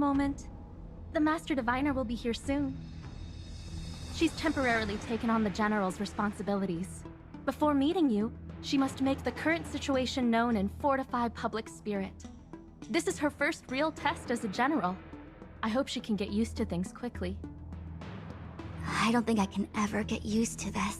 moment? The Master Diviner will be here soon. She's temporarily taken on the General's responsibilities. Before meeting you, she must make the current situation known and fortify public spirit. This is her first real test as a General. I hope she can get used to things quickly. I don't think I can ever get used to this.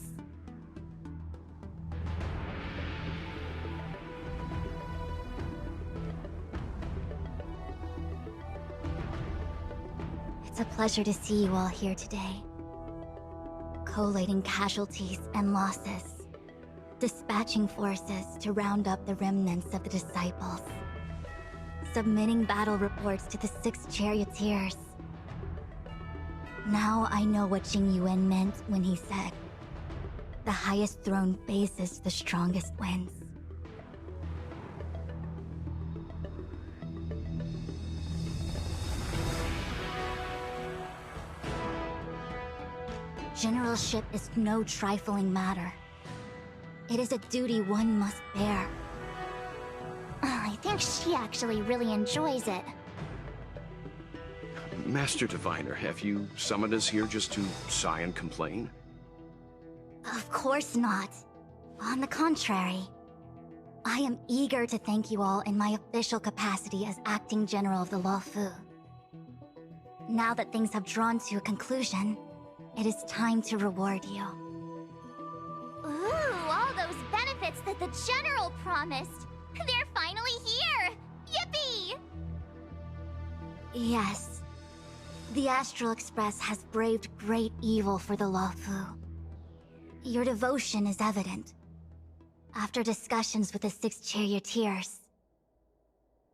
It's a pleasure to see you all here today. Collating casualties and losses. Dispatching forces to round up the remnants of the disciples. Submitting battle reports to the 6 charioteers. Now I know what Jing Yuan meant when he said, "The highest throne faces the strongest wins." Generalship is no trifling matter. It is a duty one must bear. I think she actually really enjoys it. Master Diviner, have you summoned us here just to sigh and complain? Of course not. On the contrary. I am eager to thank you all in my official capacity as Acting General of the Luofu. Now that things have drawn to a conclusion, it is time to reward you. Ooh, all those benefits that the General promised! They're finally here! Yippee! Yes. The Astral Express has braved great evil for the Luofu. Your devotion is evident. After discussions with the 6 charioteers,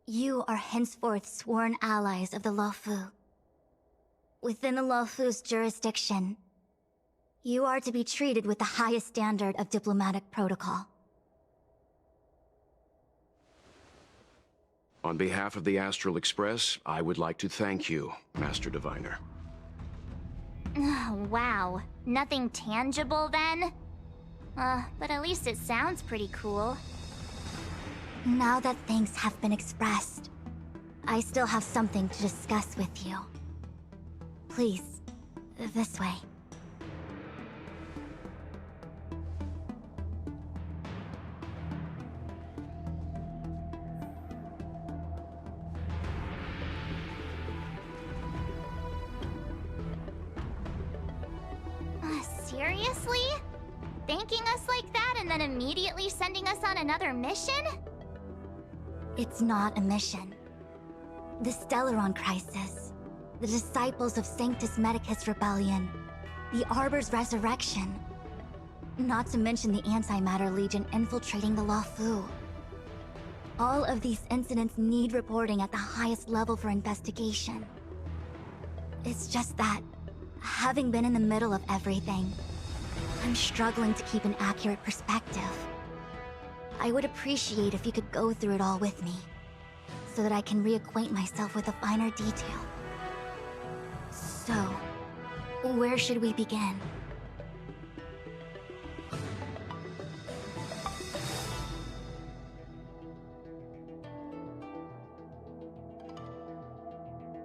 you are henceforth sworn allies of the Luofu. Within the Luofu's jurisdiction, you are to be treated with the highest standard of diplomatic protocol. On behalf of the Astral Express, I would like to thank you, Master Diviner. Oh, wow. Nothing tangible then? But at least it sounds pretty cool. Now that thanks have been expressed, I still have something to discuss with you. Please, this way. Seriously? Thanking us like that and then immediately sending us on another mission? It's not a mission. The Stellaron Crisis, the Disciples of Sanctus Medicus Rebellion, the Arbor's resurrection, not to mention the Antimatter Legion infiltrating the Luofu. All of these incidents need reporting at the highest level for investigation. It's just that, having been in the middle of everything, I'm struggling to keep an accurate perspective. I would appreciate if you could go through it all with me, so that I can reacquaint myself with a finer detail. So, where should we begin?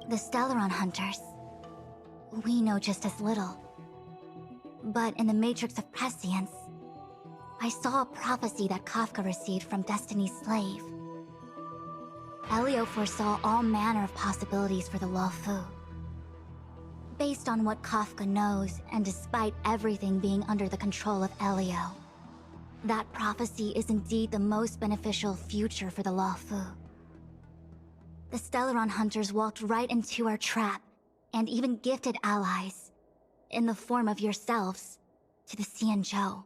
The Stellaron Hunters. We know just as little. But in the Matrix of Prescience, I saw a prophecy that Kafka received from Destiny's slave. Elio foresaw all manner of possibilities for the Luofu. Based on what Kafka knows, and despite everything being under the control of Elio, that prophecy is indeed the most beneficial future for the Luofu. The Stellaron Hunters walked right into our trap, and even gifted allies, in the form of yourselves, to the Xianzhou.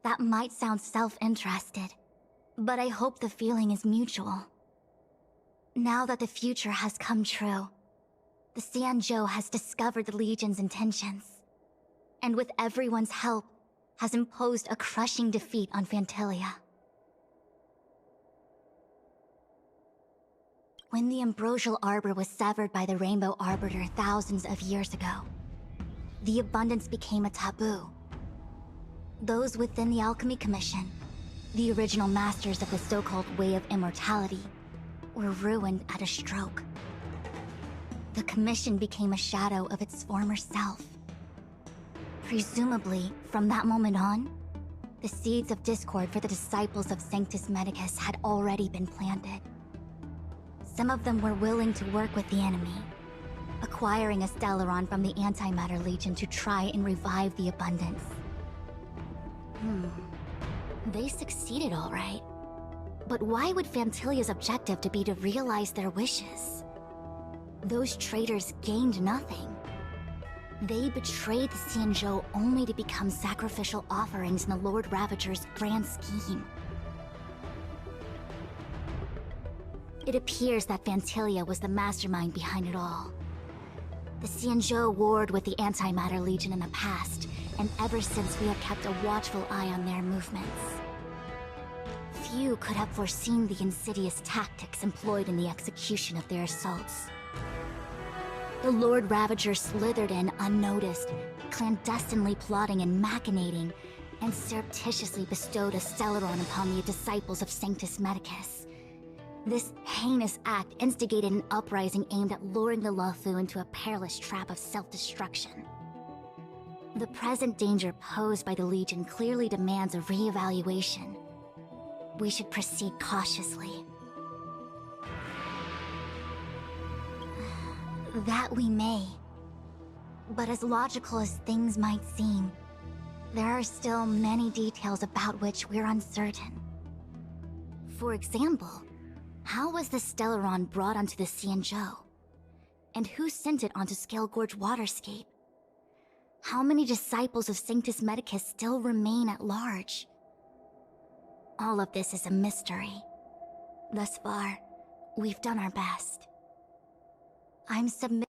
That might sound self-interested, but I hope the feeling is mutual. Now that the future has come true, the Xianzhou has discovered the Legion's intentions, and with everyone's help, has imposed a crushing defeat on Phantilia. When the Ambrosial Arbor was severed by the Rainbow Arbiter thousands of years ago, the Abundance became a taboo. Those within the Alchemy Commission, the original masters of the so-called Way of Immortality, were ruined at a stroke. the commission became a shadow of its former self. Presumably, from that moment on, the seeds of discord for the disciples of Sanctus Medicus had already been planted. Some of them were willing to work with the enemy, acquiring a Stellaron from the Antimatter Legion to try and revive the Abundance. They succeeded all right. But why would Fantilia's objective to be to realize their wishes? Those traitors gained nothing. They betrayed the Xianzhou only to become sacrificial offerings in the Lord Ravager's grand scheme. It appears that Fantilia was the mastermind behind it all. The Xianzhou warred with the Antimatter Legion in the past, and ever since we have kept a watchful eye on their movements. Few could have foreseen the insidious tactics employed in the execution of their assaults. The Lord Ravager slithered in unnoticed, clandestinely plotting and machinating, and surreptitiously bestowed a Stellaron upon the disciples of Sanctus Medicus. This heinous act instigated an uprising aimed at luring the Luofu into a perilous trap of self-destruction. The present danger posed by the Legion clearly demands a re-evaluation. We should proceed cautiously. That we may. But as logical as things might seem, there are still many details about which we're uncertain. For example, how was the Stellaron brought onto the Xianzhou? And who sent it onto Scale Gorge Waterscape? How many disciples of Sanctus Medicus still remain at large? All of this is a mystery. Thus far, we've done our best. I'm submitting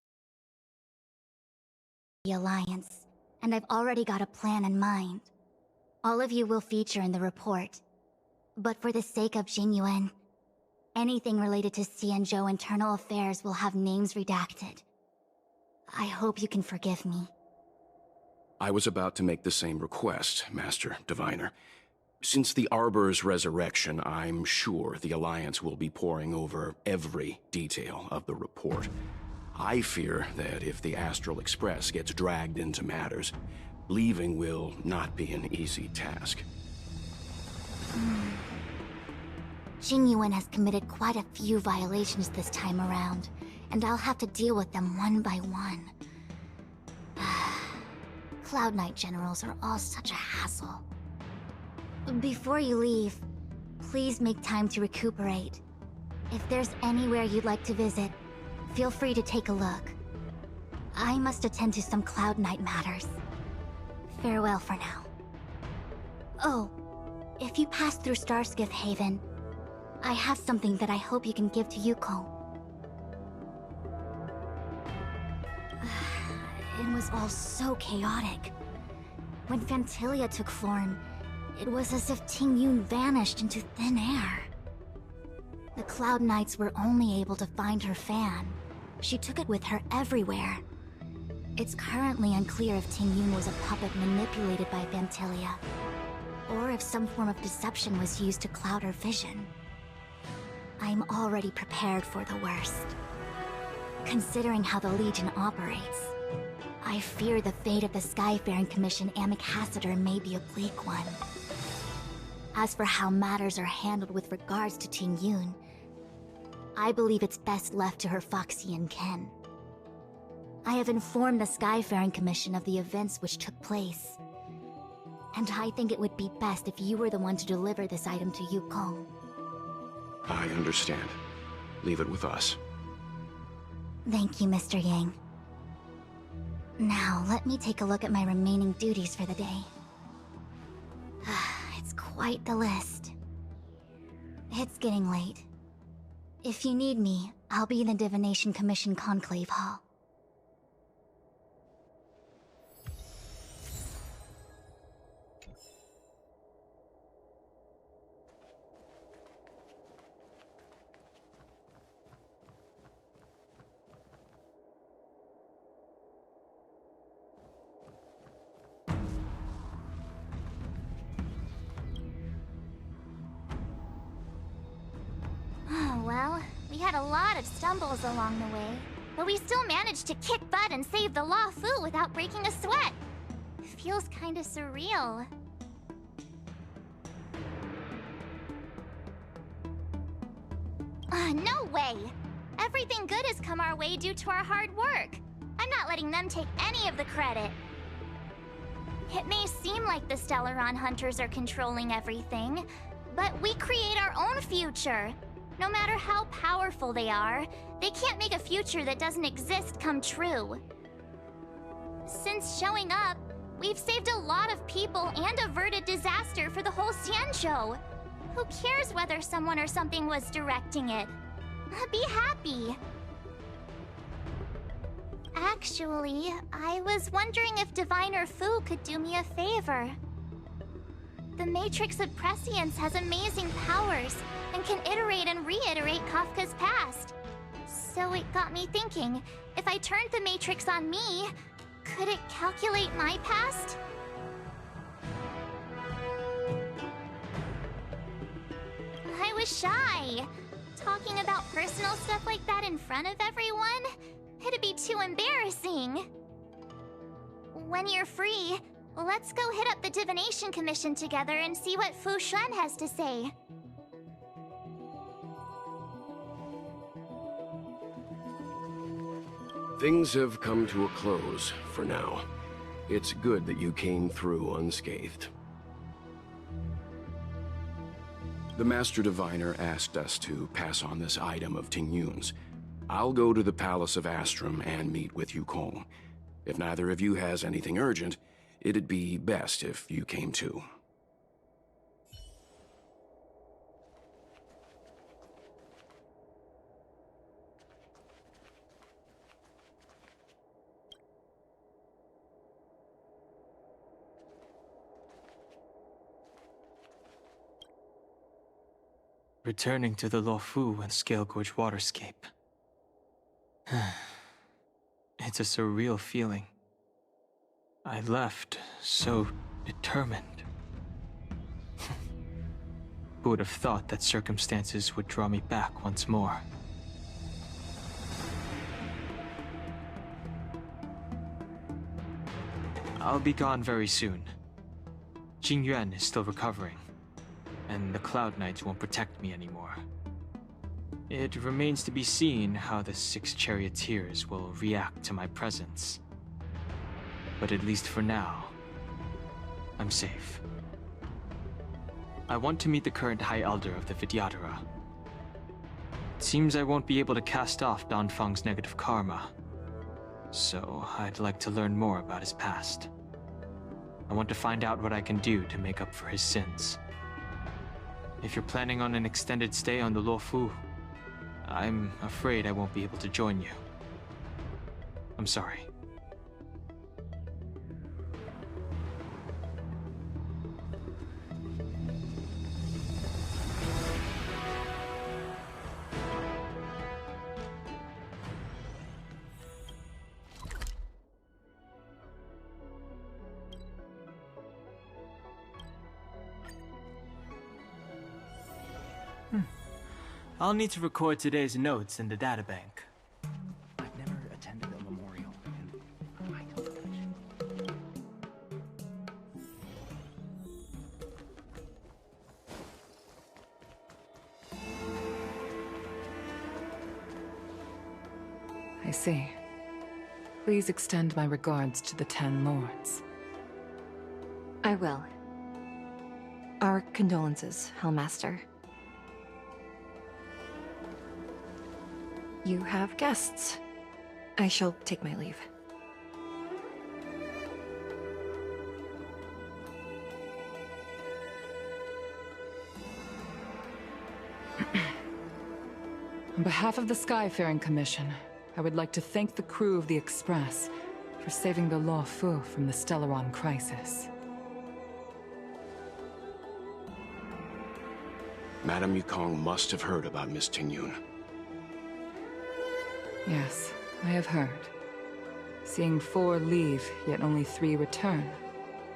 the Alliance, and I've already got a plan in mind. All of you will feature in the report. But for the sake of Jingyuan, anything related to Xianzhou internal affairs will have names redacted. I hope you can forgive me. I was about to make the same request, Master Diviner. Since the Arbor's resurrection, I'm sure the Alliance will be poring over every detail of the report. I fear that if the Astral Express gets dragged into matters, leaving will not be an easy task. Jingyuan has committed quite a few violations this time around, and I'll have to deal with them one by one. Cloud Knight generals are all such a hassle. Before you leave, please make time to recuperate. If there's anywhere you'd like to visit, feel free to take a look. I must attend to some Cloud Knight matters. Farewell for now. Oh, if you pass through Starskiff Haven, I have something that I hope you can give to Yuko. It was all so chaotic. When Fantilia took form, it was as if Tingyun vanished into thin air. The Cloud Knights were only able to find her fan. She took it with her everywhere. It's currently unclear if Tingyun was a puppet manipulated by Fantilia, or if some form of deception was used to cloud her vision. I'm already prepared for the worst. Considering how the Legion operates, I fear the fate of the Skyfaring Commission Ambassador may be a bleak one. As for how matters are handled with regards to Tingyun, I believe it's best left to her Foxian kin. I have informed the Skyfaring Commission of the events which took place, and I think it would be best if you were the one to deliver this item to Yukong. I understand. Leave it with us. Thank you, Mr. Yang. Now, let me take a look at my remaining duties for the day. It's quite the list. It's getting late. If you need me, I'll be in the Divination Commission Conclave Hall. Well, we had a lot of stumbles along the way. but we still managed to kick butt and save the Law Fu without breaking a sweat. Feels kinda surreal. No way! Everything good has come our way due to our hard work. I'm not letting them take any of the credit. It may seem like the Stellaron Hunters are controlling everything, but we create our own future. No matter how powerful they are, they can't make a future that doesn't exist come true. Since showing up, we've saved a lot of people and averted disaster for the whole Xianzhou. Who cares whether someone or something was directing it? Be happy. Actually, I was wondering if Diviner Fu could do me a favor. The Matrix of Prescience has amazing powers and can iterate and reiterate Kafka's past. So it got me thinking, if I turned the Matrix on me, could it calculate my past? I was shy. Talking about personal stuff like that in front of everyone? It'd be too embarrassing. When you're free, let's go hit up the Divination Commission together and see what Fu Xuan has to say. Things have come to a close for now. It's good that you came through unscathed. The Master Diviner asked us to pass on this item of Tingyun's. I'll go to the Palace of Astrum and meet with Yukong. If neither of you has anything urgent, it'd be best if you came too. Returning to the Luofu and Scale Gorge waterscape. It's a surreal feeling. I left so determined. Who would have thought that circumstances would draw me back once more? I'll be gone very soon. Jingyuan is still recovering, and the Cloud Knights won't protect me anymore. It remains to be seen how the 6 charioteers will react to my presence. But at least for now, I'm safe. I want to meet the current High Elder of the Vidyadhara. It seems I won't be able to cast off Danfeng's negative karma, so I'd like to learn more about his past. I want to find out what I can do to make up for his sins. If you're planning on an extended stay on the Luofu, I'm afraid I won't be able to join you. I'm sorry. I'll need to record today's notes in the databank. I've never attended a memorial, and I don't judge. I see. Please extend my regards to the 10 lords. I will. Our condolences, Hellmaster. You have guests. I shall take my leave. On behalf of the Skyfaring Commission, I would like to thank the crew of the Express for saving the Luofu from the Stellaron crisis. Madame Yukong must have heard about Miss Tingyun. Yes, I have heard. Seeing 4 leave, yet only 3 return,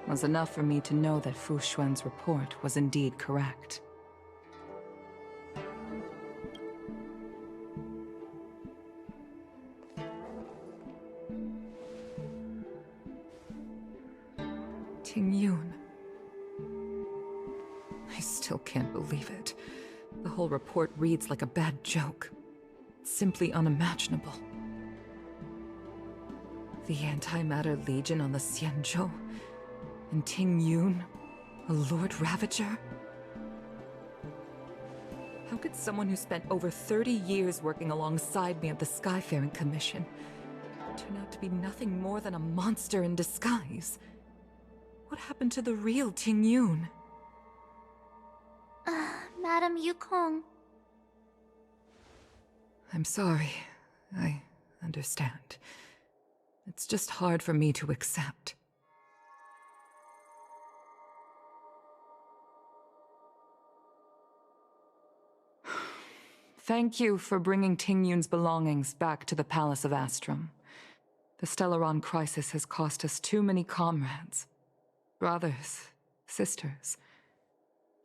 was enough for me to know that Fu Xuan's report was indeed correct. Ting Yun. I still can't believe it. The whole report reads like a bad joke. It's simply unimaginable. The Antimatter Legion on the Xianzhou, and Ting Yun, a Lord Ravager? How could someone who spent over 30 years working alongside me at the Skyfaring Commission turn out to be nothing more than a monster in disguise? What happened to the real Ting Yun? Madam Yukong. I'm sorry. I understand. It's just hard for me to accept. Thank you for bringing Ting Yun's belongings back to the Palace of Astrum. The Stellaron crisis has cost us too many comrades. Brothers, sisters,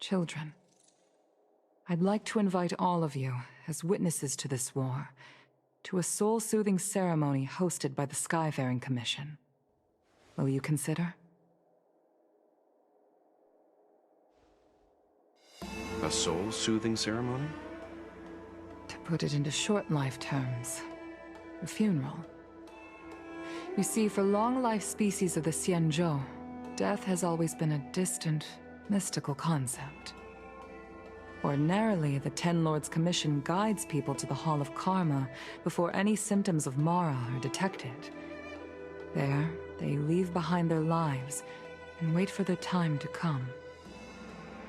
children. I'd like to invite all of you, as witnesses to this war, to a soul-soothing ceremony hosted by the Skyfaring Commission. Will you consider? A soul-soothing ceremony? To put it into short-life terms, a funeral. You see, for long-life species of the Xianzhou, death has always been a distant, mystical concept. Ordinarily, the Ten Lords Commission guides people to the Hall of Karma before any symptoms of Mara are detected. There, they leave behind their lives and wait for their time to come.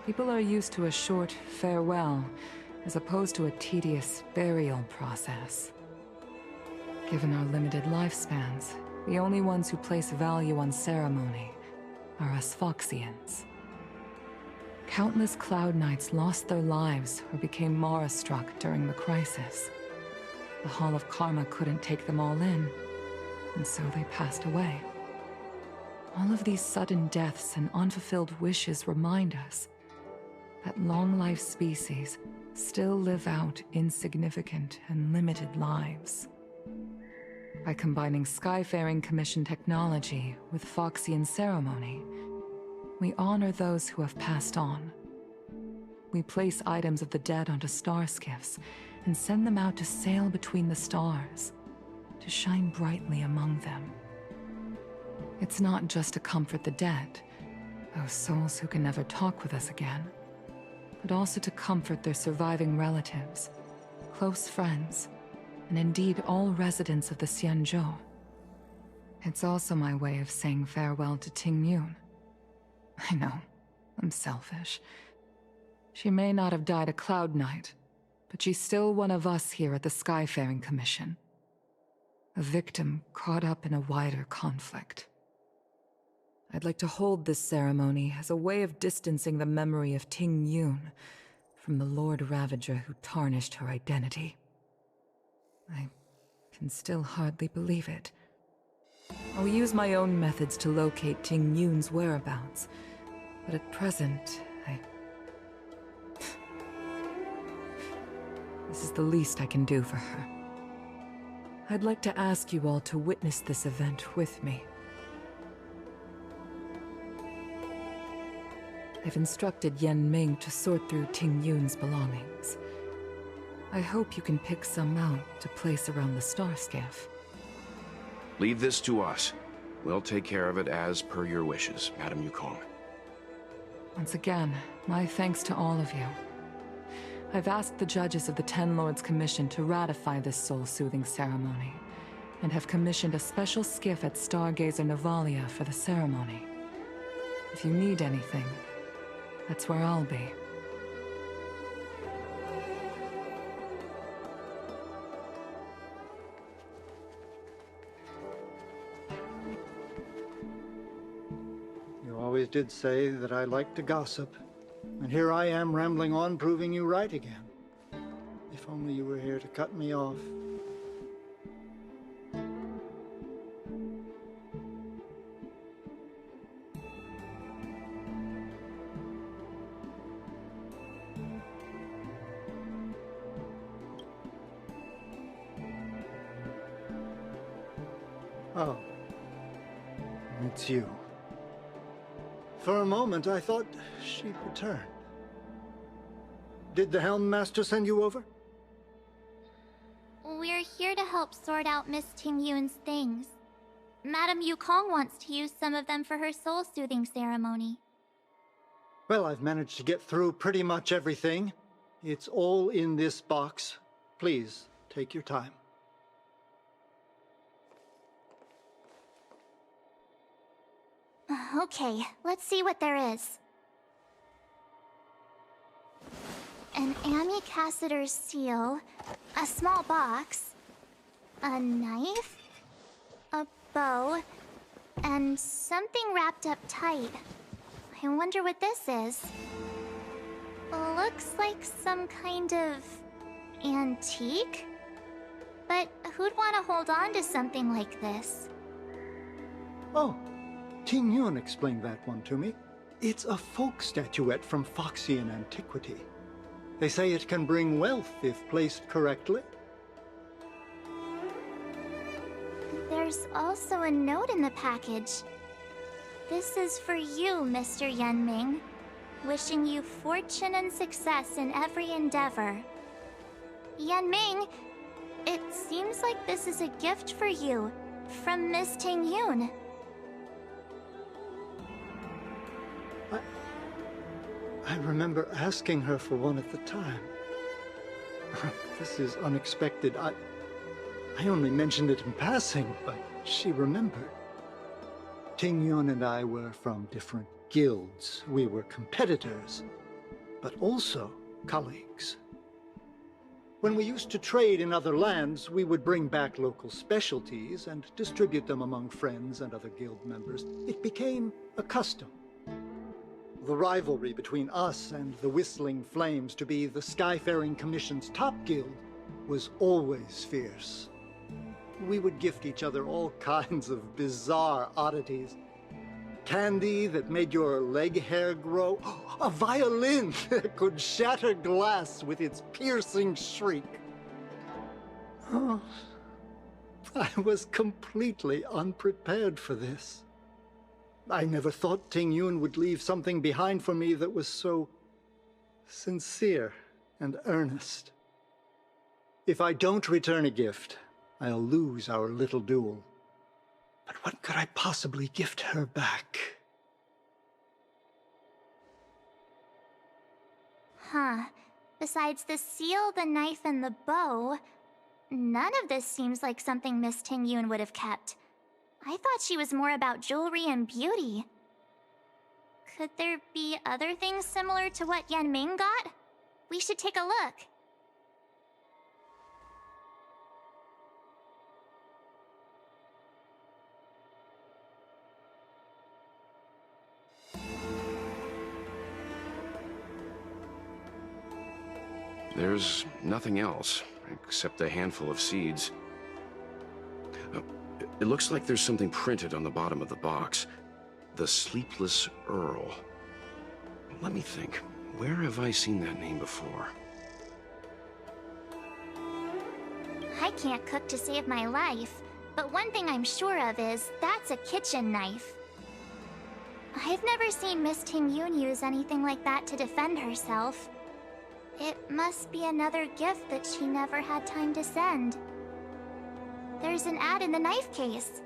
People are used to a short farewell as opposed to a tedious burial process. Given our limited lifespans, the only ones who place value on ceremony are us Foxians. Countless Cloud Knights lost their lives or became Mara-struck during the crisis. The Hall of Karma couldn't take them all in, and so they passed away. All of these sudden deaths and unfulfilled wishes remind us that long-life species still live out insignificant and limited lives. By combining Skyfaring Commission technology with Foxian ceremony, we honor those who have passed on. We place items of the dead onto star skiffs and send them out to sail between the stars, to shine brightly among them. It's not just to comfort the dead, those souls who can never talk with us again, but also to comfort their surviving relatives, close friends, and indeed all residents of the Xianzhou. It's also my way of saying farewell to Ting Yun. I know, I'm selfish. She may not have died a Cloud Knight, but she's still one of us here at the Skyfaring Commission. A victim caught up in a wider conflict. I'd like to hold this ceremony as a way of distancing the memory of Ting Yun from the Lord Ravager who tarnished her identity. I can still hardly believe it. I'll use my own methods to locate Ting Yun's whereabouts, but at present, This is the least I can do for her. I'd like to ask you all to witness this event with me. I've instructed Yen Ming to sort through Ting Yun's belongings. I hope you can pick some out to place around the star skiff. Leave this to us. We'll take care of it as per your wishes, Madam Yukong. Once again, my thanks to all of you. I've asked the judges of the Ten Lords Commission to ratify this soul-soothing ceremony, and have commissioned a special skiff at Stargazer Navalia for the ceremony. If you need anything, that's where I'll be. You always did say that I like to gossip. And here I am rambling on, proving you right again. If only you were here to cut me off. Oh. It's you. For a moment, I thought she'd returned. Did the Helm Master send you over? We're here to help sort out Miss Tingyun's things. Madame Yukong wants to use some of them for her soul-soothing ceremony. Well, I've managed to get through pretty much everything. It's all in this box. Please, take your time. Okay, let's see what there is. An Amicassator's seal, a small box, a knife, a bow, and something wrapped up tight. I wonder what this is. Looks like some kind of antique? But who'd want to hold on to something like this? Oh, Tingyun explained that one to me. It's a folk statuette from Foxian antiquity. They say it can bring wealth if placed correctly. There's also a note in the package. This is for you, Mr. Yenming. Wishing you fortune and success in every endeavor. Yenming, it seems like this is a gift for you from Miss Tingyun. I remember asking her for one at the time. This is unexpected. I only mentioned it in passing, but she remembered. Tingyun and I were from different guilds. We were competitors, but also colleagues. When we used to trade in other lands, we would bring back local specialties and distribute them among friends and other guild members. It became a custom. The rivalry between us and the Whistling Flames to be the Skyfaring Commission's top guild was always fierce. We would gift each other all kinds of bizarre oddities. Candy that made your leg hair grow. A violin that could shatter glass with its piercing shriek. Oh, I was completely unprepared for this. I never thought Tingyun would leave something behind for me that was so sincere and earnest. If I don't return a gift, I'll lose our little duel. But what could I possibly gift her back? Huh. Besides the seal, the knife, and the bow, none of this seems like something Miss Tingyun would have kept. I thought she was more about jewelry and beauty. Could there be other things similar to what Yenming got? We should take a look. There's nothing else, except a handful of seeds. It looks like there's something printed on the bottom of the box. The Sleepless Earl. Let me think. Where have I seen that name before? I can't cook to save my life, but one thing I'm sure of is that's a kitchen knife. I've never seen Miss Tingyun use anything like that to defend herself. It must be another gift that she never had time to send. There's an ad in the knife case.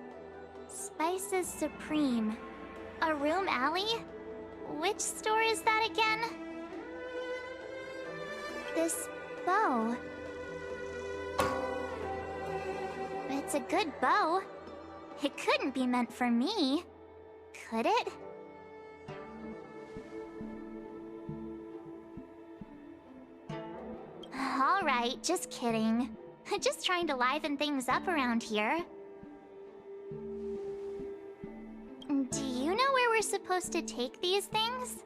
Spices Supreme. A room alley? Which store is that again? This bow. It's a good bow. It couldn't be meant for me, could it? Alright, just kidding. Just trying to liven things up around here. Do you know where we're supposed to take these things?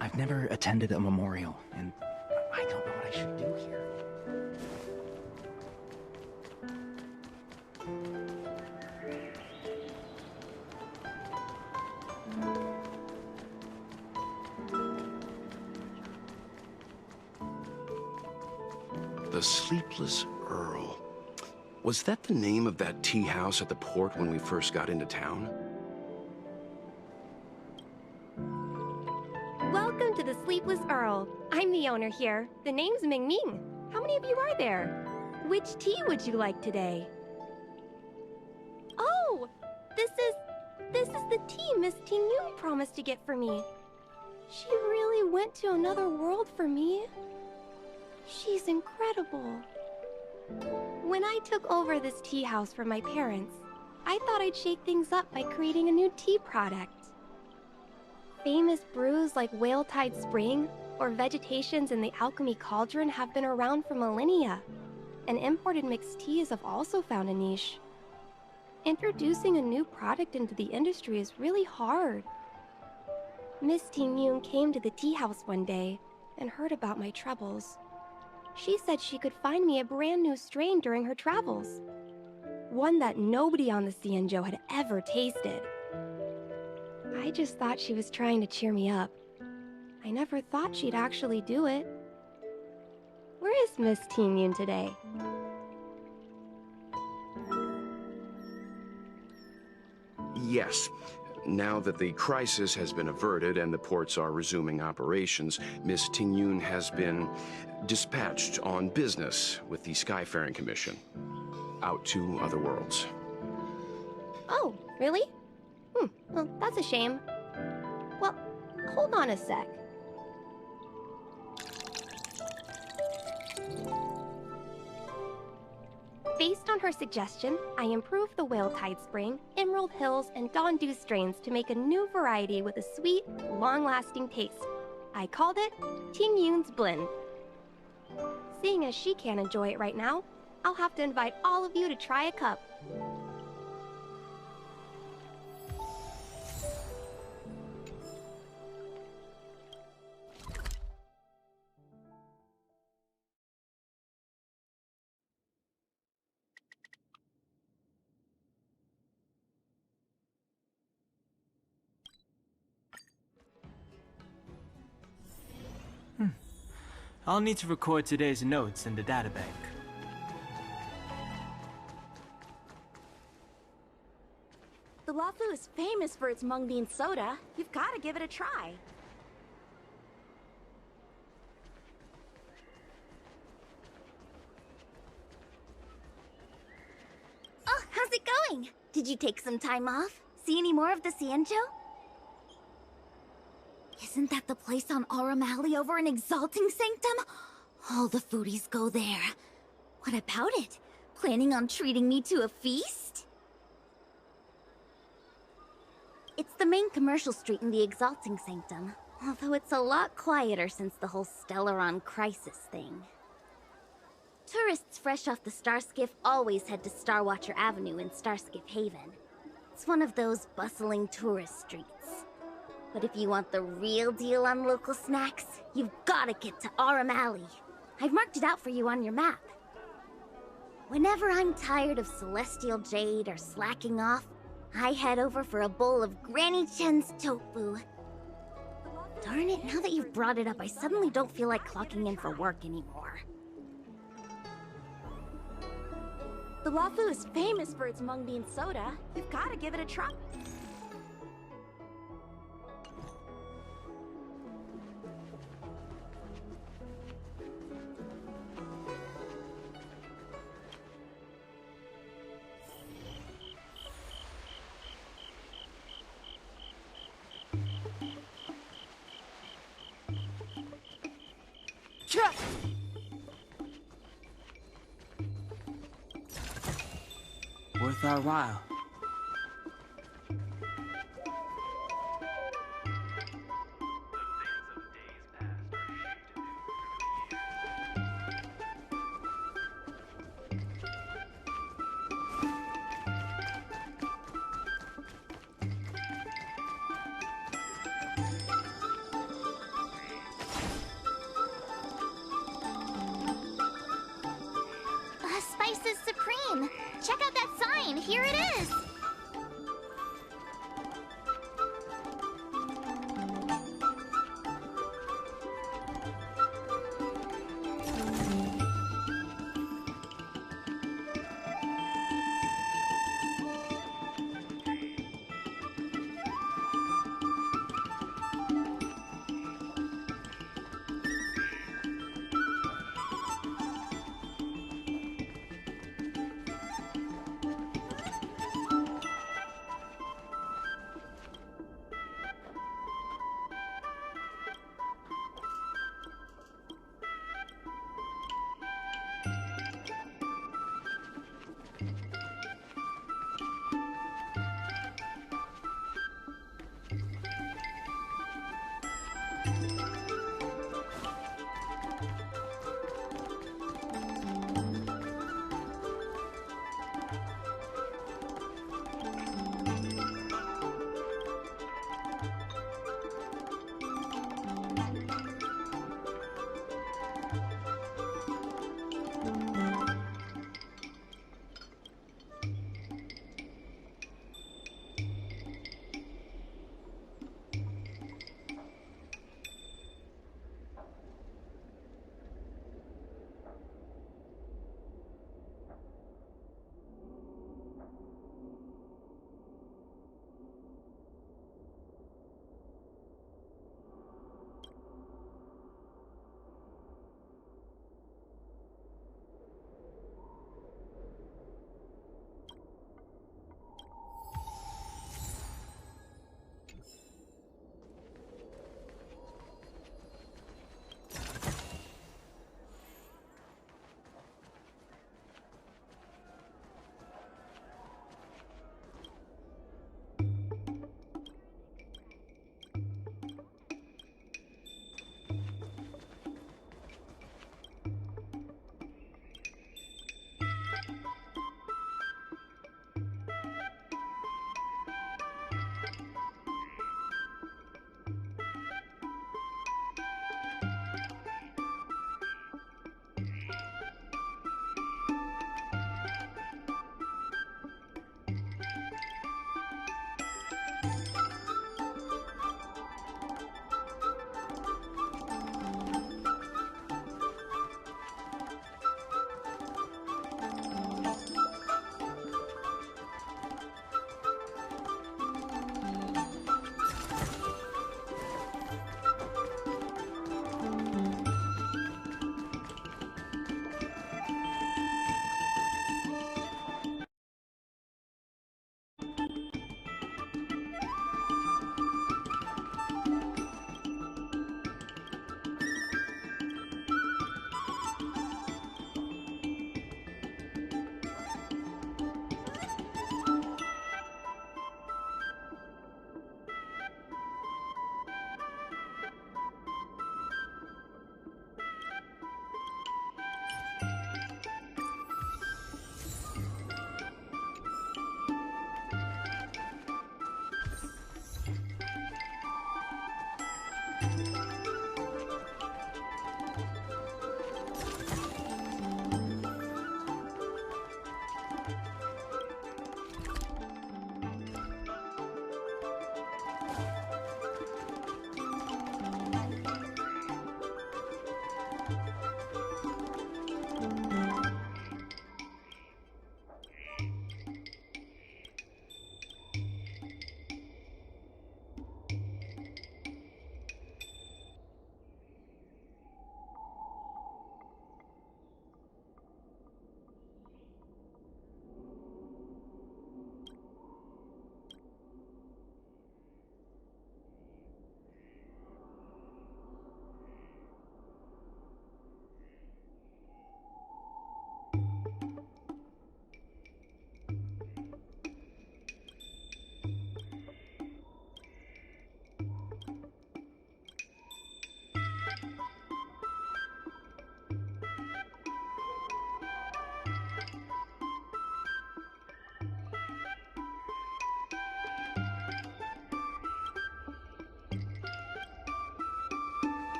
I've never attended a memorial, and I don't know what I should do here. The Sleepless Earl. Was that the name of that tea house at the port when we first got into town? Welcome to the Sleepless Earl. I'm the owner here. The name's Ming Ming. How many of you are there? Which tea would you like today? Oh, this is the tea Miss Ting Yun promised to get for me. She really went to another world for me. She's incredible. When I took over this tea house from my parents, I thought I'd shake things up by creating a new tea product. Famous brews like Whale Tide Spring or Vegetations in the Alchemy Cauldron have been around for millennia, and imported mixed teas have also found a niche. Introducing a new product into the industry is really hard. Miss Ting Yun came to the tea house one day and heard about my troubles. She said she could find me a brand new strain during her travels. One that nobody on the Xianzhou had ever tasted. I just thought she was trying to cheer me up. I never thought she'd actually do it. Where is Miss Ting Yun today? Yes. Now that the crisis has been averted and the ports are resuming operations, Miss Ting Yun has been dispatched on business with the Skyfaring Commission. Out to other worlds. Oh, really? Well, that's a shame. Well, hold on a sec. Based on her suggestion, I improved the Whale Tide Spring, Emerald Hills, and Dawn Dew strains to make a new variety with a sweet, long-lasting taste. I called it Ting Yun's Blend. Seeing as she can't enjoy it right now, I'll have to invite all of you to try a cup. I'll need to record today's notes in the databank. The Lafu is famous for its mung bean soda. You've got to give it a try. Oh, how's it going? Did you take some time off? See any more of the Xianzhou? Isn't that the place on Aurum Alley over in Exalting Sanctum? All the foodies go there. What about it? Planning on treating me to a feast? It's the main commercial street in the Exalting Sanctum, although it's a lot quieter since the whole Stellaron crisis thing. Tourists fresh off the Starskiff always head to Starwatcher Avenue in Starskiff Haven. It's one of those bustling tourist streets. But if you want the real deal on local snacks, you've gotta get to Aurum Alley. I've marked it out for you on your map. Whenever I'm tired of Celestial Jade or slacking off, I head over for a bowl of Granny Chen's tofu. Darn it, now that you've brought it up, I suddenly don't feel like clocking in for work anymore. The Lafu is famous for its mung bean soda. You've got to give it a try. Worth our while. Spices Supreme! Check out that sign! Here it is!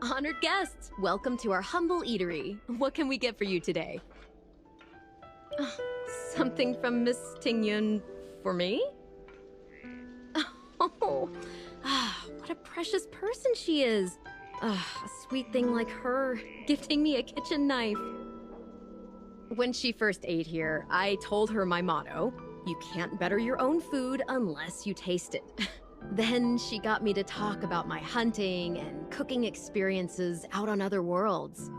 Honored guests, welcome to our humble eatery. What can we get for you today? Something from Miss Tingyun for me? Oh, what a precious person she is. A sweet thing like her, gifting me a kitchen knife. When she first ate here, I told her my motto: you can't better your own food unless you taste it. Then she got me to talk about my hunting and cooking experiences out on other worlds.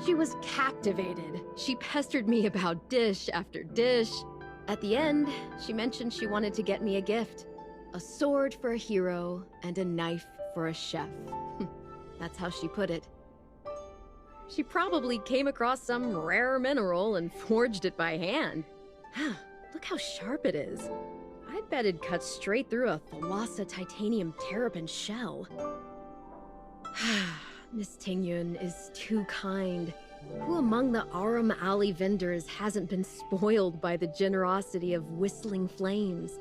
She was captivated. She pestered me about dish after dish. At the end, she mentioned she wanted to get me a gift. A sword for a hero and a knife for a chef. That's how she put it. She probably came across some rare mineral and forged it by hand. Look how sharp it is. I bet it'd cut straight through a Thalassa titanium terrapin shell. Miss Tingyun is too kind. Who among the Aram Alley vendors hasn't been spoiled by the generosity of whistling flames?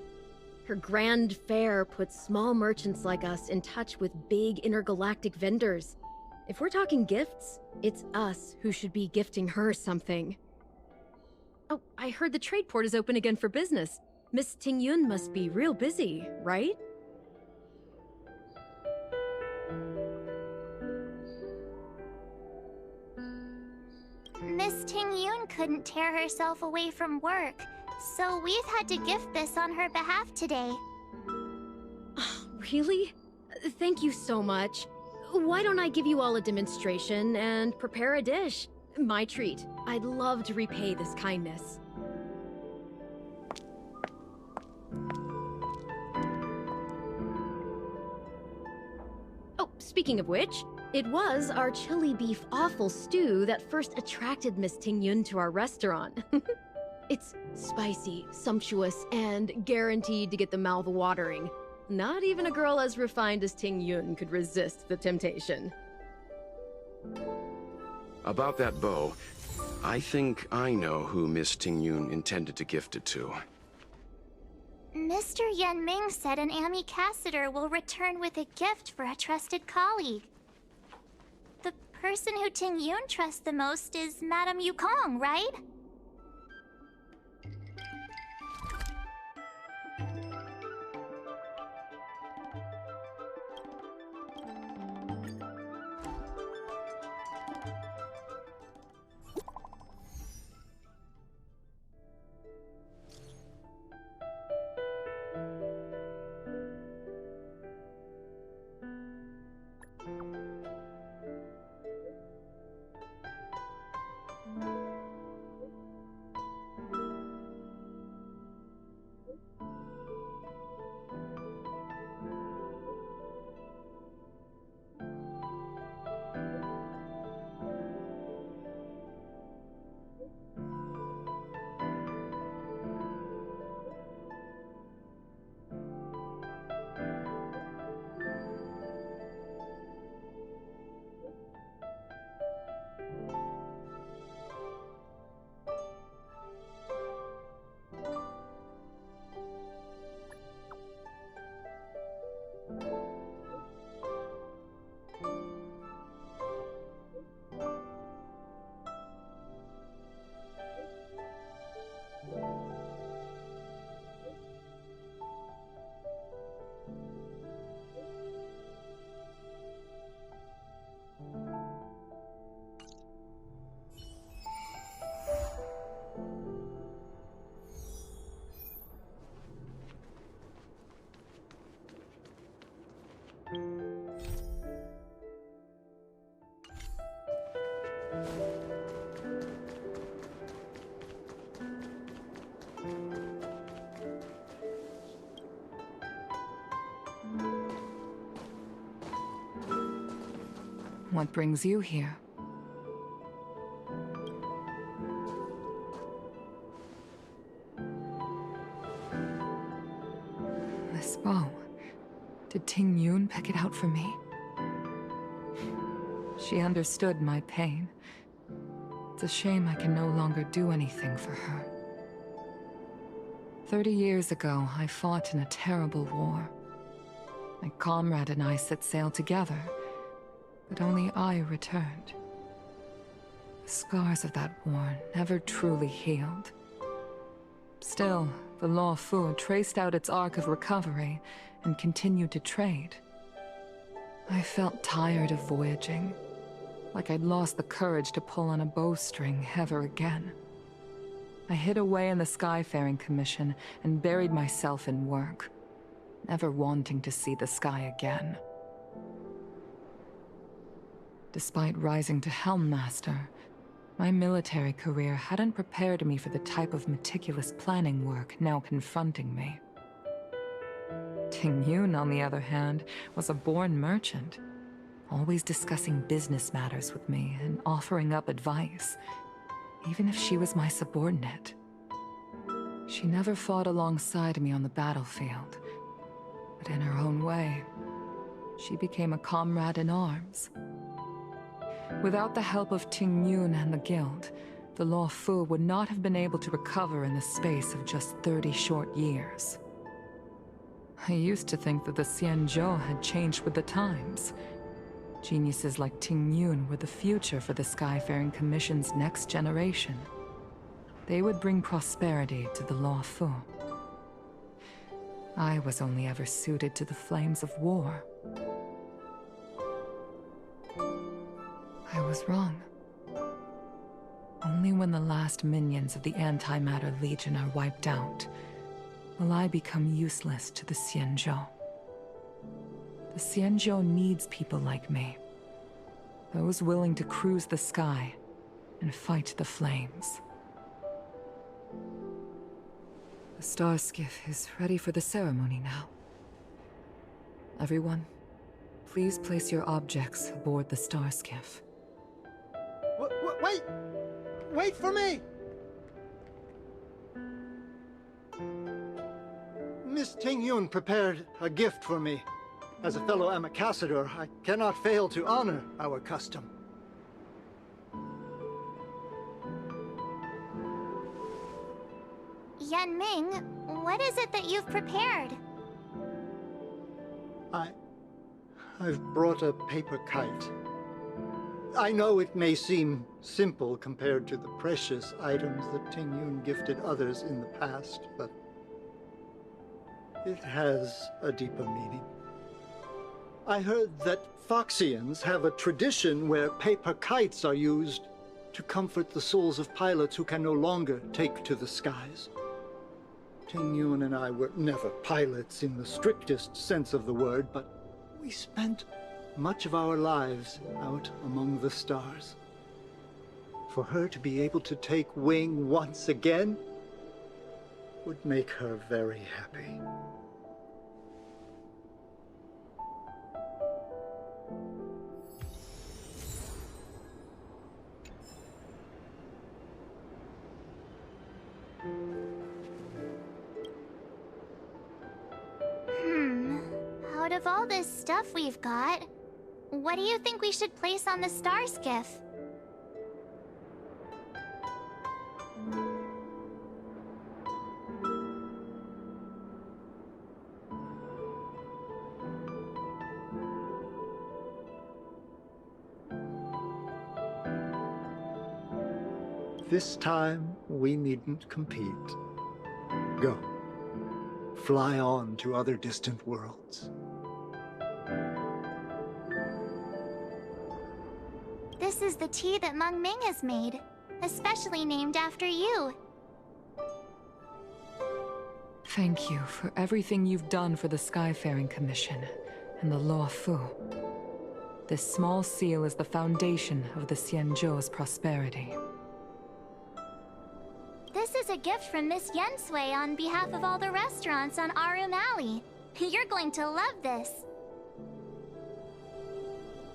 Her grand fare puts small merchants like us in touch with big intergalactic vendors. If we're talking gifts, it's us who should be gifting her something. Oh, I heard the trade port is open again for business. Miss Tingyun must be real busy, right? Miss Tingyun couldn't tear herself away from work, so we've had to gift this on her behalf today. Really? Thank you so much. Why don't I give you all a demonstration and prepare a dish? My treat. I'd love to repay this kindness. Oh, speaking of which, it was our chili beef offal stew that first attracted Miss Tingyun to our restaurant. It's spicy, sumptuous, and guaranteed to get the mouth watering. Not even a girl as refined as Tingyun could resist the temptation. About that bow, I think I know who Miss Tingyun intended to gift it to. Mr. Yenming said an ambassador will return with a gift for a trusted colleague. The person who Tingyun trusts the most is Madame Yukong, right? What brings you here? This bow. Did Tingyun pick it out for me? She understood my pain. It's a shame I can no longer do anything for her. 30 years ago, I fought in a terrible war. My comrade and I set sail together, But only I returned. The scars of that war never truly healed. Still, the Law Fu traced out its arc of recovery and continued to trade. I felt tired of voyaging, like I'd lost the courage to pull on a bowstring ever again. I hid away in the Skyfaring Commission and buried myself in work, never wanting to see the sky again. Despite rising to Helm Master, my military career hadn't prepared me for the type of meticulous planning work now confronting me. Ting Yun, on the other hand, was a born merchant, always discussing business matters with me and offering up advice, even if she was my subordinate. She never fought alongside me on the battlefield, but in her own way, she became a comrade in arms. Without the help of Ting Yun and the Guild, the Law Fu would not have been able to recover in the space of just 30 short years. I used to think that the Xianzhou had changed with the times. Geniuses like Ting Yun were the future for the Skyfaring Commission's next generation. They would bring prosperity to the Law Fu. I was only ever suited to the flames of war. I was wrong. Only when the last minions of the Antimatter Legion are wiped out will I become useless to the Xianzhou. The Xianzhou needs people like me. Those willing to cruise the sky and fight the flames. The star skiff is ready for the ceremony now. Everyone, please place your objects aboard the star skiff. Wait! Wait for me! Miss Ting Yun prepared a gift for me. As a fellow ambassador, I cannot fail to honor our custom. Yanming, what is it that you've prepared? I've brought a paper kite. I know it may seem simple compared to the precious items that Ting Yun gifted others in the past, but it has a deeper meaning. I heard that Foxians have a tradition where paper kites are used to comfort the souls of pilots who can no longer take to the skies. Ting Yun and I were never pilots in the strictest sense of the word, but we spent much of our lives out among the stars. For her to be able to take wing once again would make her very happy. Out of all this stuff we've got, what do you think we should place on the star skiff? This time, we needn't compete. Go. Fly on to other distant worlds. This is the tea that Meng Ming has made, especially named after you. Thank you for everything you've done for the Skyfaring Commission and the Law Fu. This small seal is the foundation of the Xianzhou's prosperity. This is a gift from Miss Yensui on behalf of all the restaurants on Arum Alley. You're going to love this.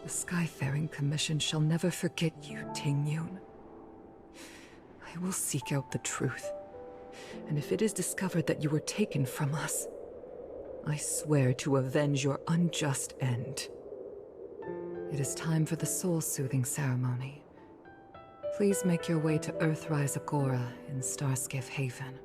The Skyfaring Commission shall never forget you, Ting Yun. I will seek out the truth. And if it is discovered that you were taken from us, I swear to avenge your unjust end. It is time for the soul-soothing ceremony. Please make your way to Earthrise Agora in Starskiff Haven.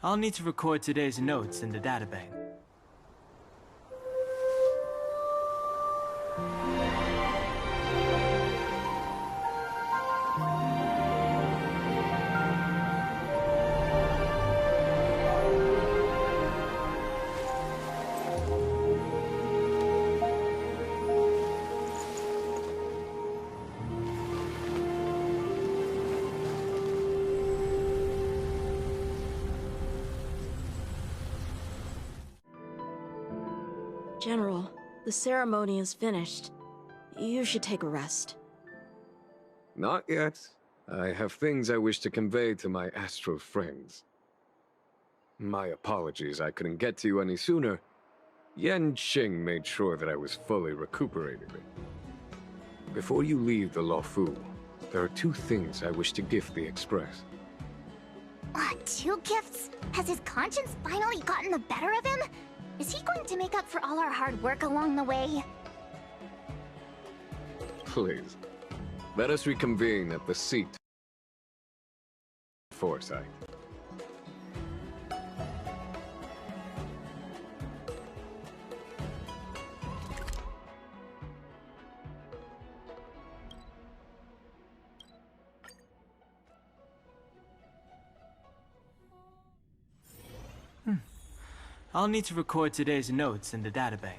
I'll need to record today's notes in the databank. General, the ceremony is finished. You should take a rest. Not yet. I have things I wish to convey to my astral friends. My apologies I couldn't get to you any sooner. Yen Qing made sure that I was fully recuperated. Before you leave the Luofu, there are 2 things I wish to gift the Express. 2 gifts? Has his conscience finally gotten the better of him? Is he going to make up for all our hard work along the way? Please, let us reconvene at the seat. Foresight. I'll need to record today's notes in the databank.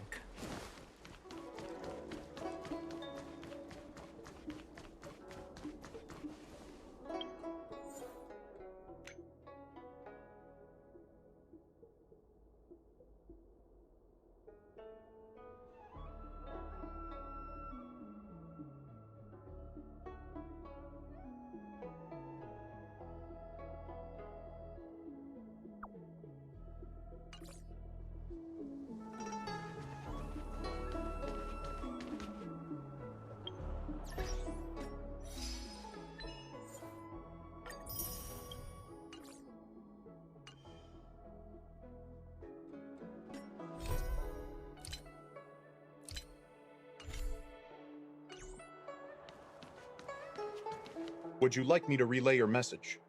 Would you like me to relay your message?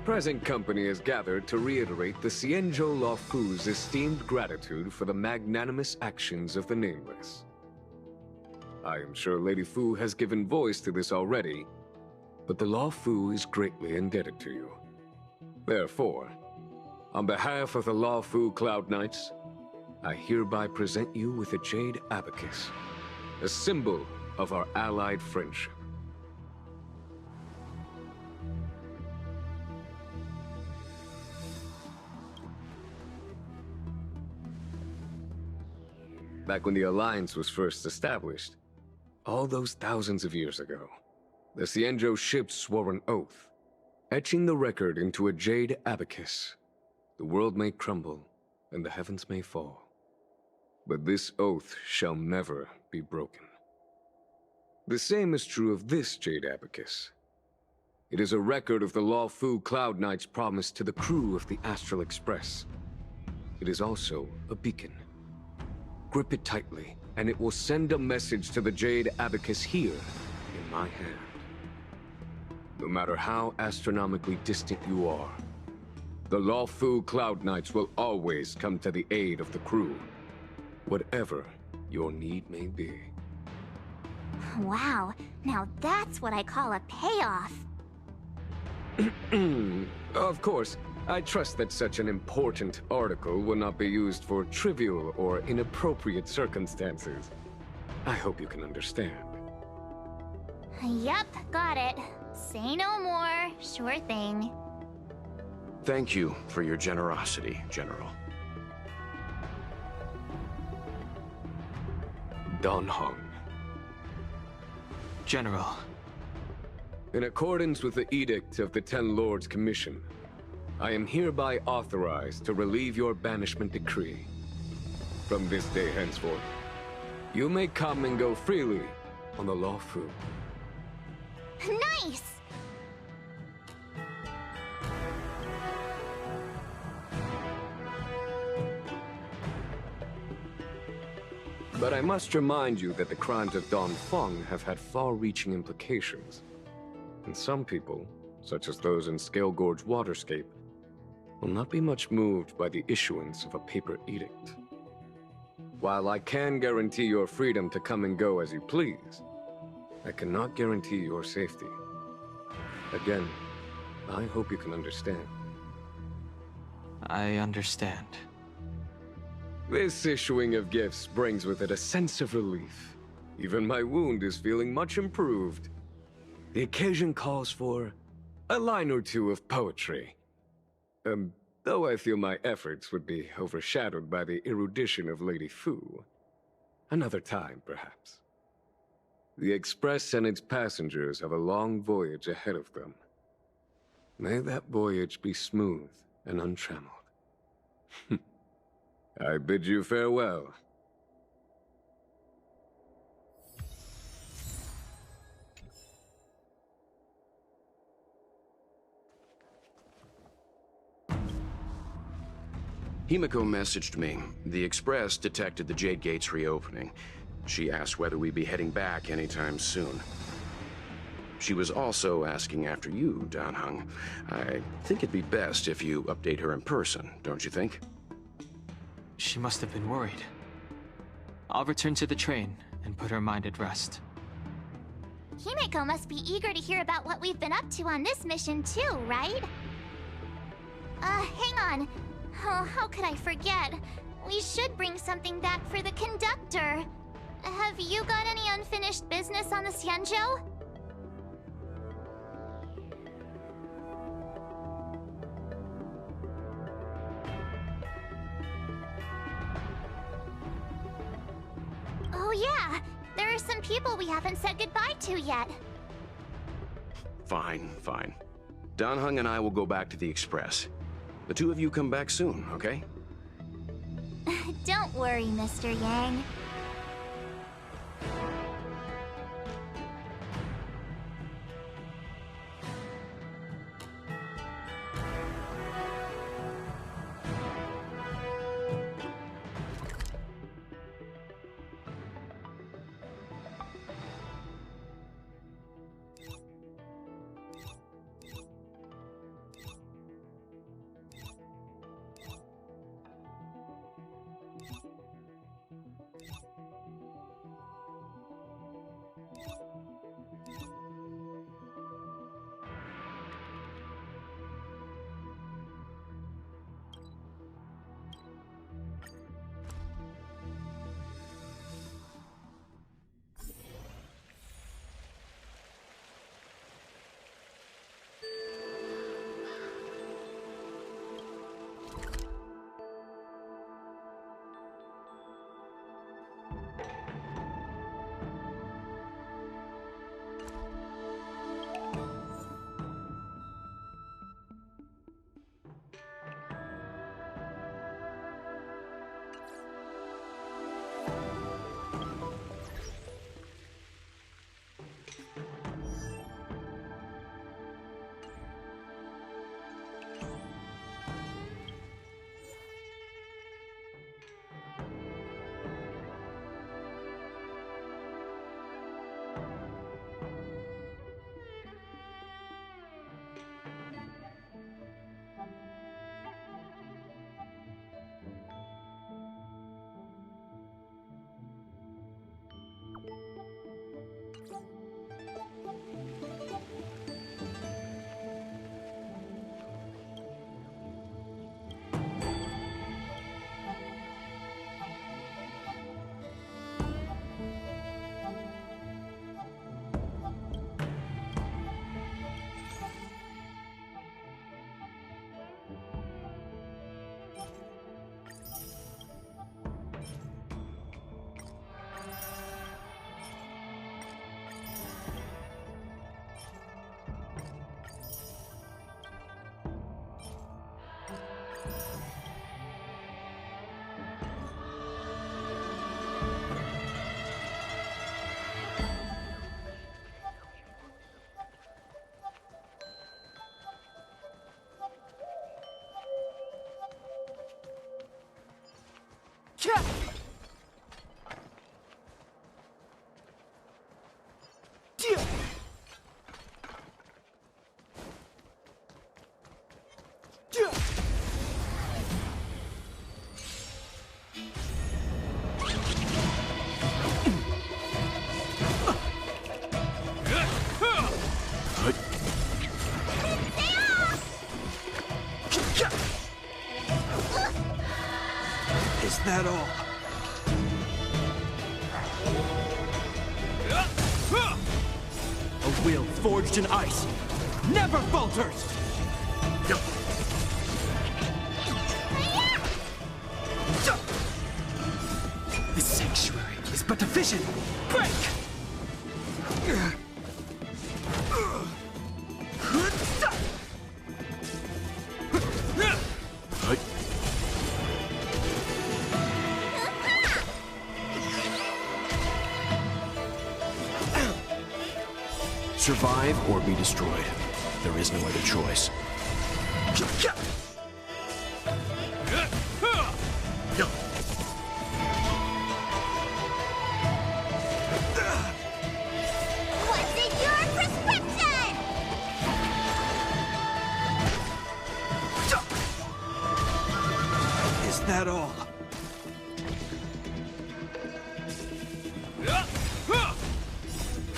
Present company is gathered to reiterate the Xianzhou Luofu's esteemed gratitude for the magnanimous actions of the Nameless. I am sure Lady Fu has given voice to this already, but the Luofu is greatly indebted to you. Therefore, on behalf of the Luofu Cloud Knights, I hereby present you with a Jade Abacus, a symbol of our allied friendship. Back when the Alliance was first established, all those thousands of years ago, the Xianzhou ships swore an oath, etching the record into a Jade Abacus. The world may crumble, and the heavens may fall, but this oath shall never be broken. The same is true of this Jade Abacus. It is a record of the Luofu Cloud Knight's promise to the crew of the Astral Express. It is also a beacon. Grip it tightly, and it will send a message to the Jade Abacus here, in my hand. No matter how astronomically distant you are, the Luofu Cloud Knights will always come to the aid of the crew, whatever your need may be. Wow, now that's what I call a payoff. Of course, I trust that such an important article will not be used for trivial or inappropriate circumstances. I hope you can understand. Yep, got it. Say no more. Sure thing. Thank you for your generosity, General. Dan Heng. General. In accordance with the Edict of the Ten Lords Commission, I am hereby authorized to relieve your banishment decree. From this day henceforth, you may come and go freely on the Luofu. Nice! But I must remind you that the crimes of Dongfeng have had far-reaching implications. And some people, such as those in Scale Gorge Waterscape, will not be much moved by the issuance of a paper edict. While I can guarantee your freedom to come and go as you please, I cannot guarantee your safety. Again, I hope you can understand. I understand. This issuing of gifts brings with it a sense of relief. Even my wound is feeling much improved. The occasion calls for a line or two of poetry. Though I feel my efforts would be overshadowed by the erudition of Lady Fu. Another time, perhaps. The Express and its passengers have a long voyage ahead of them. May that voyage be smooth and untrammeled. I bid you farewell. Himiko messaged me. The Express detected the Jade Gate's reopening. She asked whether we'd be heading back anytime soon. She was also asking after you, Danheng. I think it'd be best if you update her in person, don't you think? She must have been worried. I'll return to the train and put her mind at rest. Himiko must be eager to hear about what we've been up to on this mission too, right? Hang on. Oh, how could I forget? We should bring something back for the conductor. Have you got any unfinished business on the Xianzhou? Oh yeah, there are some people we haven't said goodbye to yet. Fine, fine. Danheng and I will go back to the Express. The two of you come back soon, okay? Don't worry, Mr. Yang. A will forged in ice never falters! This sanctuary is but a vision! Break! Survive or be destroyed. There is no other choice. What's in your prescription? Is that all?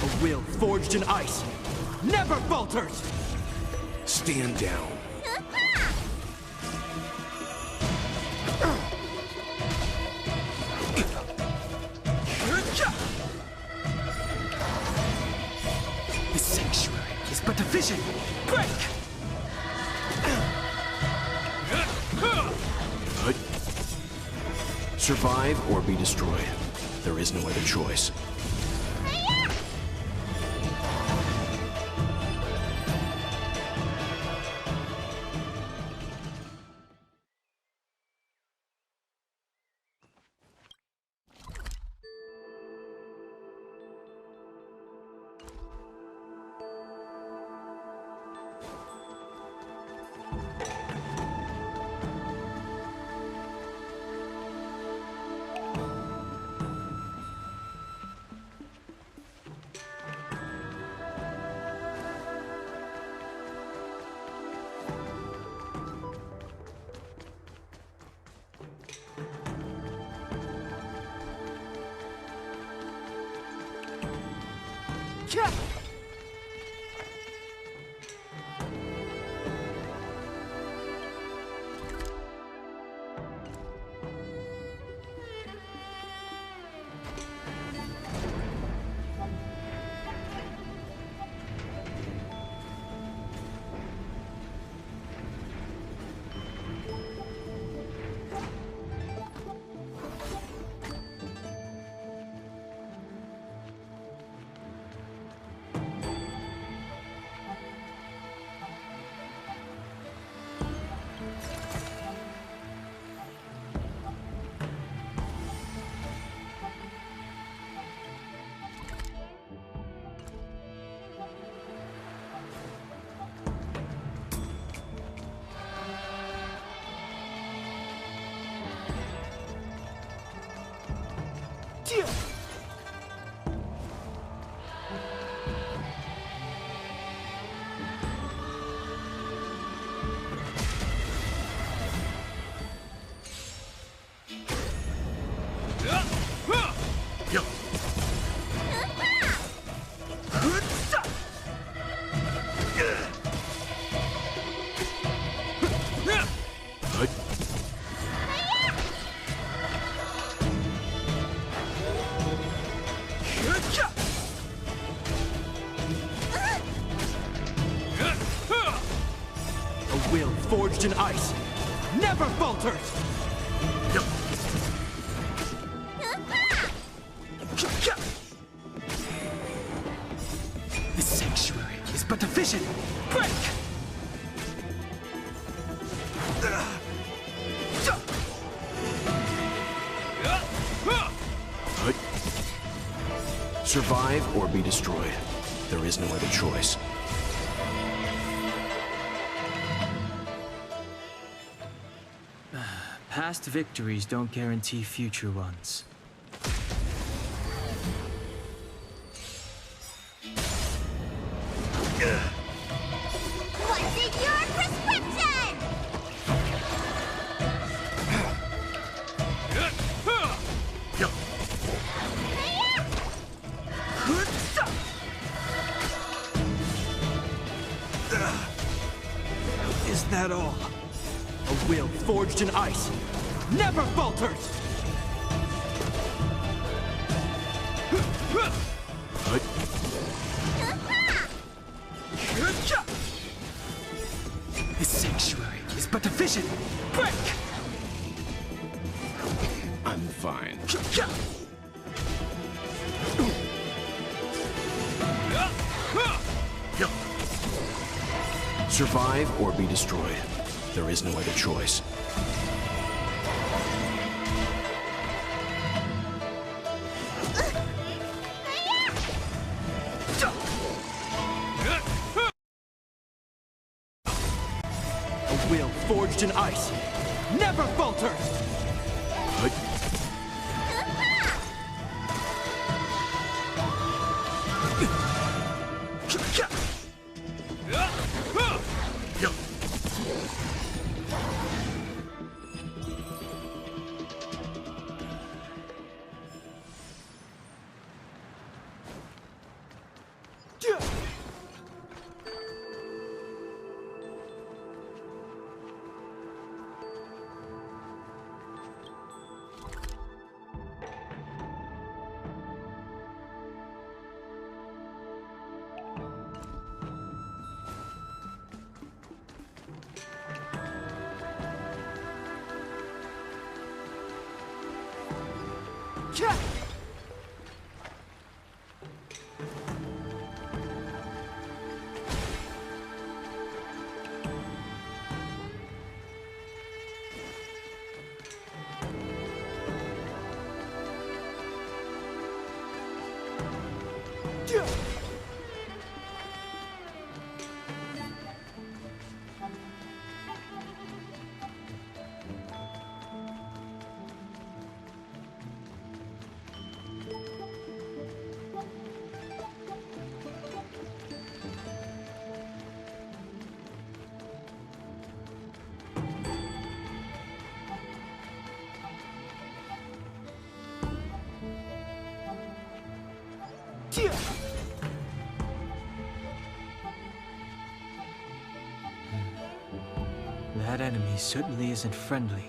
A will forged in ice never falters! Stand down. This sanctuary is but a vision! Break! Survive or be destroyed. There is no other choice. Will forged in ice never falters! This sanctuary is but a vision! Break! Survive or be destroyed. There is no other choice. Past victories don't guarantee future ones. What's in your prescription? Is that all? A will forged in ice never falters! Got the vision! Break! I'm fine. Survive or be destroyed. There is no other choice. A will forged in ice never falters! That enemy certainly isn't friendly.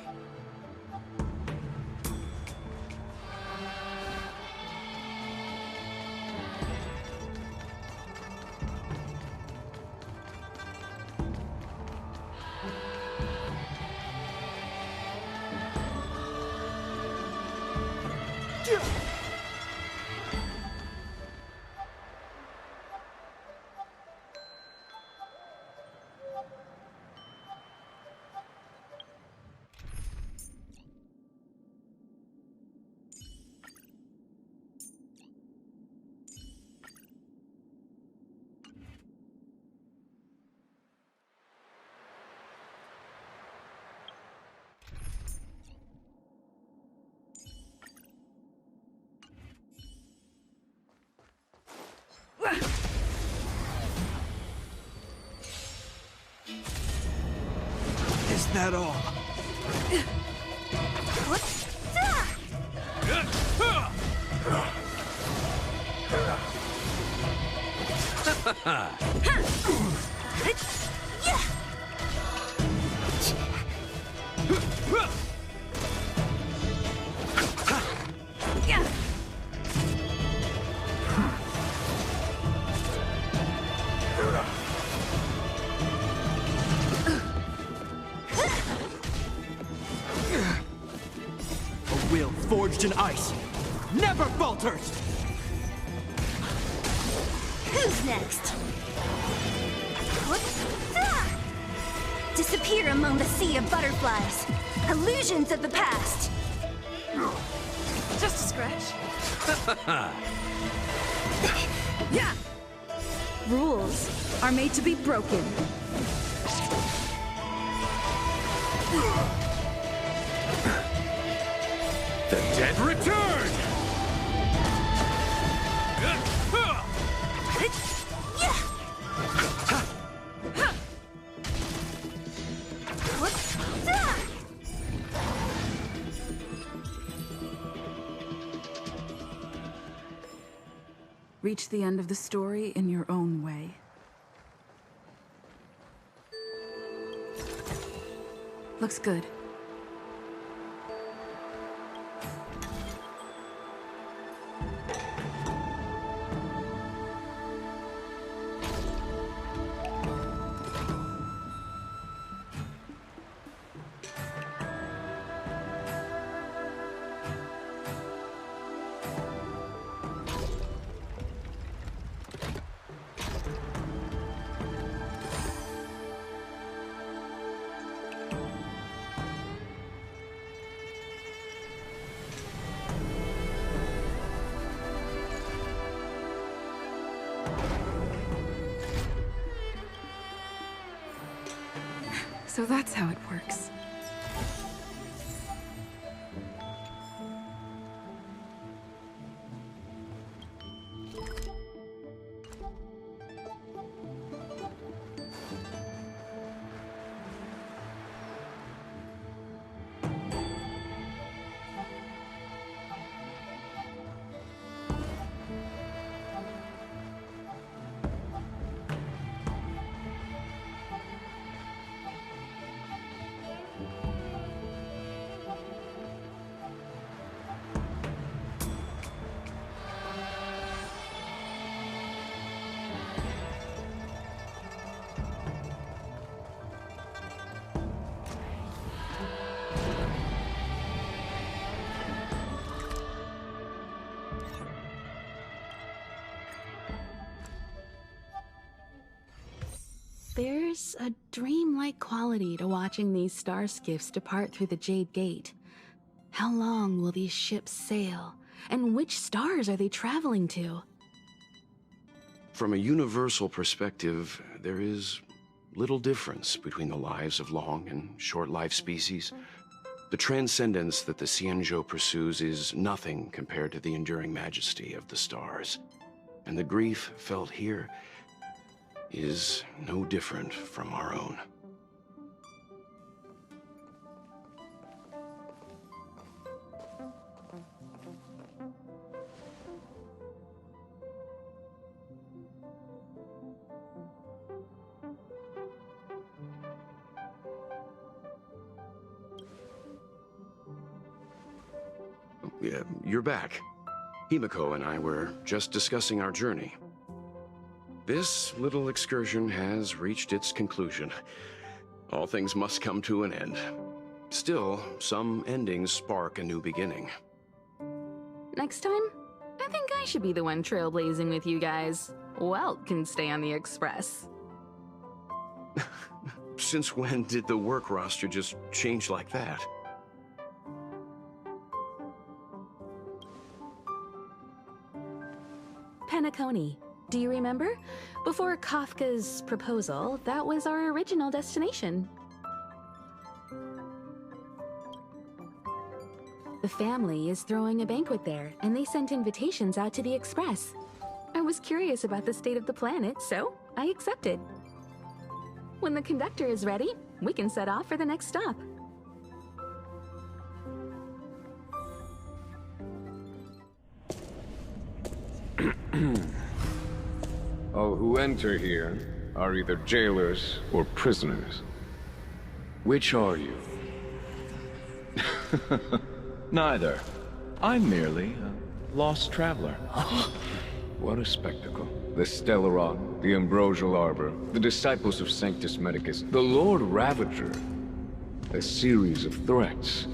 Is that all? A will forged in ice never falters! Who's next? Disappear among the sea of butterflies. Illusions of the past. Just a scratch. Yeah. Rules are made to be broken. The dead return! Reach the end of the story in your own way. Looks good. So that's how it works. There's a dreamlike quality to watching these star skiffs depart through the Jade Gate. How long will these ships sail? And which stars are they traveling to? From a universal perspective, there is little difference between the lives of long and short-lived species. The transcendence that the Xianzhou pursues is nothing compared to the enduring majesty of the stars. And the grief felt here is no different from our own. You're back. Himiko and I were just discussing our journey. This little excursion has reached its conclusion. All things must come to an end. Still, some endings spark a new beginning. Next time, I think I should be the one trailblazing with you guys. Welt can stay on the Express. Since when did the work roster just change like that? Penacony. Do you remember? Before Kafka's proposal, that was our original destination. The family is throwing a banquet there, and they sent invitations out to the Express. I was curious about the state of the planet, so I accepted. When the conductor is ready, we can set off for the next stop. All who enter here are either jailers or prisoners. Which are you? Neither. I'm merely a lost traveler. What a spectacle. The Stellaron, the Ambrosial Arbor, the Disciples of Sanctus Medicus, the Lord Ravager. A series of threats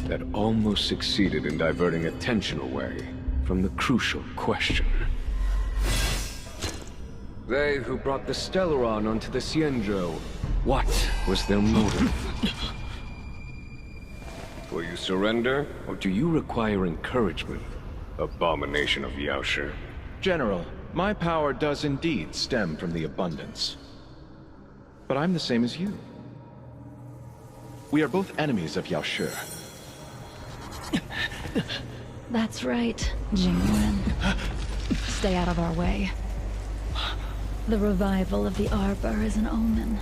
that almost succeeded in diverting attention away from the crucial question. They who brought the Stellaron onto the Xianzhou, what was their motive? Will you surrender, or do you require encouragement? Abomination of Yaoshi. General, my power does indeed stem from the abundance. But I'm the same as you. We are both enemies of Yaoshi. That's right, Jingwen. Stay out of our way. The revival of the Arbor is an omen.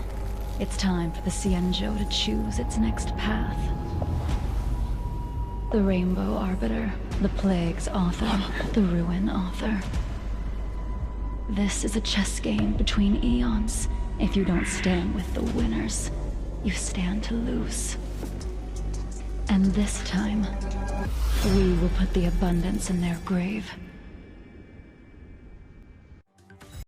It's time for the Xianzhou to choose its next path. The Rainbow Arbiter, the Plague's author, the Ruin author. This is a chess game between eons. If you don't stand with the winners, you stand to lose. And this time, we will put the abundance in their grave.